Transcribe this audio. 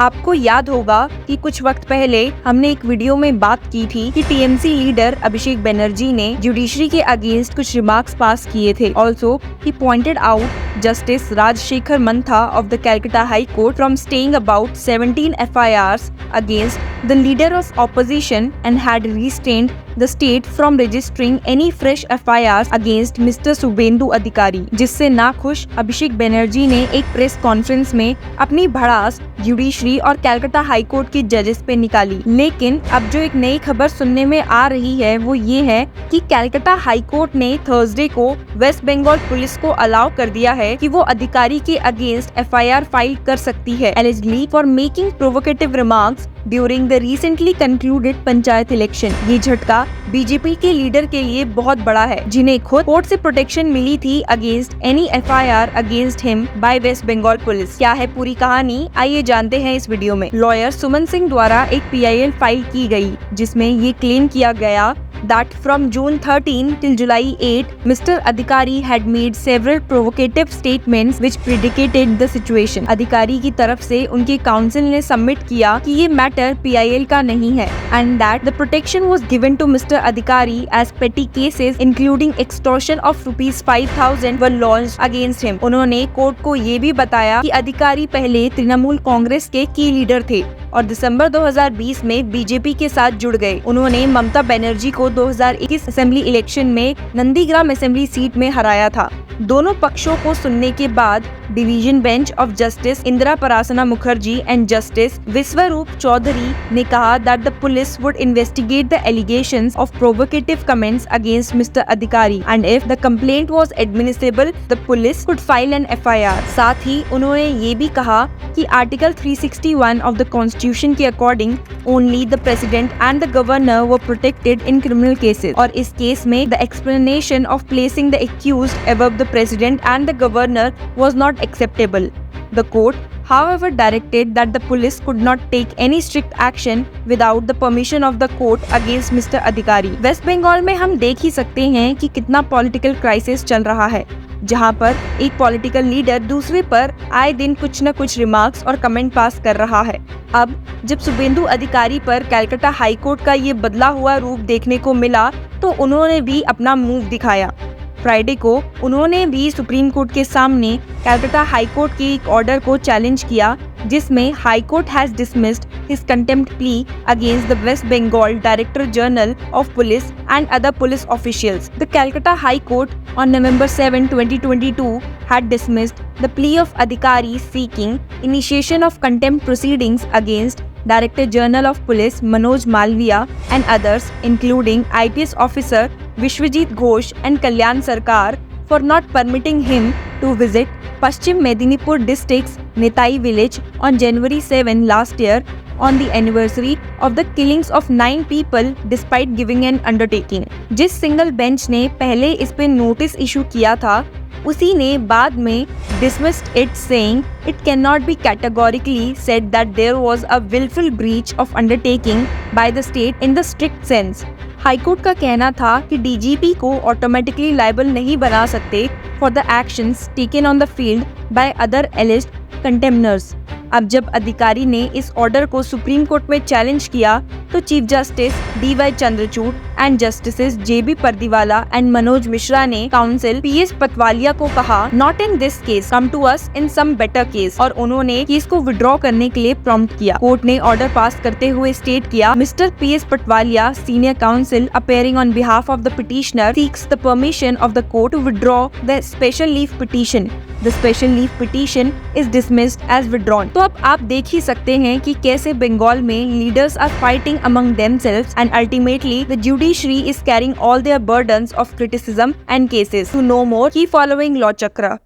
आपको याद होगा कि कुछ वक्त पहले हमने एक वीडियो में बात की थी कि टीएमसी लीडर अभिषेक बनर्जी ने जुडिशरी के अगेंस्ट कुछ रिमार्क्स पास किए थे। Also he pointed out justice Rajasekhar Mantha of the Calcutta high court from staying about 17 FIRs against the leader of opposition and had restrained the state from registering any fresh FIRs against Mr. Subhendu Adhikari, जिससे नाखुश अभिषेक बनर्जी ने एक press conference में अपनी भड़ास judiciary और Calcutta high court के जजेस पे निकाली। लेकिन अब जो एक नई खबर सुनने में आ रही है वो ये है कि कैलकाटा हाई कोर्ट ने थर्सडे को वेस्ट बंगाल पुलिस को अलाउ कर दिया है कि वो अधिकारी के अगेंस्ट FIR फाइल कर सकती है allegedly for making provocative remarks during the recently concluded panchayat election. ये झटका बीजेपी के लीडर के लिए बहुत बड़ा है, जिन्हें खुद कोर्ट से प्रोटेक्शन मिली थी against any FIR against him by West Bengal police. क्या है पूरी कहानी, आइए जानते हैं इस वीडियो में। लॉयर सुमन सिंह द्वारा एक PIL फाइल की गई जिसमें ये क्लेम किया गया that from June 13 till July 8, Mr. Adhikari had made several provocative statements which predicated the situation. अधिकारी की तरफ से उनके काउंसिल ने सबमिट किया कि ये मैटर PIL का नहीं है and that the protection was given to Mr. Adhikari as petty cases including extortion of ₹5,000 were launched against him. उन्होंने कोर्ट को ये भी बताया कि अधिकारी पहले तृणमूल कांग्रेस के की लीडर थे और दिसंबर 2020 में बीजेपी के साथ जुड़ गए। उन्होंने ममता बनर्जी को 2021 असेंबली इलेक्शन में नंदीग्राम असेंबली सीट में हराया था। दोनों पक्षों को सुनने के बाद division bench of justice Indira Prasanna Mukherjee and justice Biswaroop Chowdhury ने कहा that the police would investigate the allegations of provocative comments against mister Adhikari and if the complaint was admissible the police could file an FIR। साथ ही उन्होंने ये भी कहा कि आर्टिकल 361 ऑफ द कॉन्स्टिट्यूशन के according only the president and the governor were protected in criminal cases और इस केस में the explanation of placing the accused above the president and the governor was not acceptable. The court, however, directed that the police could not take any strict action without the permission of the court against Mr. Adhikari. West Bengal में हम देख ही सकते हैं कि कितना political crisis चल रहा है, जहां पर एक पॉलिटिकल लीडर दूसरे पर आए दिन कुछ न कुछ रिमार्क्स और कमेंट पास कर रहा है। अब जब शुभेंदु अधिकारी पर कैलकाटा हाई कोर्ट का ये बदला हुआ रूप देखने को मिला तो उन्होंने भी अपना मूव दिखाया। फ्राइडे को उन्होंने भी सुप्रीम कोर्ट के सामने कैलकाटा हाई कोर्ट के एक ऑर्डर को चैलेंज किया जिसमें high court has dismissed his contempt plea against the West Bengal director general of police and other police officials. The Calcutta high court on November 7, 2022 had dismissed the plea of Adhikari seeking initiation of contempt proceedings against Director General of Police Manoj Malviya and others including IPS officer Vishwajit Ghosh and Kalyan Sarkar for not permitting him to visit Paschim Medinipur district's Netai village on January 7 last year on the anniversary of the killings of 9 people despite giving an undertaking। जिस single bench ने पहले इस पे notice issue किया था उसी ने बाद में dismissed it saying it cannot be categorically said that there was a willful breach of undertaking by the state in the strict sense। High court का कहना था कि DGP को ऑटोमेटिकली लायबल नहीं बना सकते for the actions taken on the field by other alleged contemners। अब जब अधिकारी ने इस ऑर्डर को सुप्रीम कोर्ट में चैलेंज किया तो chief justice DY Chandrachud and justices JB Pardiwala and Manoj Mishra ने काउंसिल PS पटवालिया को कहा not in this case, come to us in some better case और उन्होंने केस को विड्रॉ करने के लिए प्रॉम्प्ट किया। कोर्ट ने ऑर्डर पास करते हुए स्टेट किया mister PS Patwalia senior counsel appearing on behalf of the petitioner seeks the permission of the court to withdraw the special leave petition. The special leave petition is dismissed as withdrawn। तो अब आप देख ही सकते हैं कि कैसे बंगाल में leaders are fighting among themselves and ultimately the judiciary is carrying all their burdens of criticism and cases। To know more, keep following Law Chakra।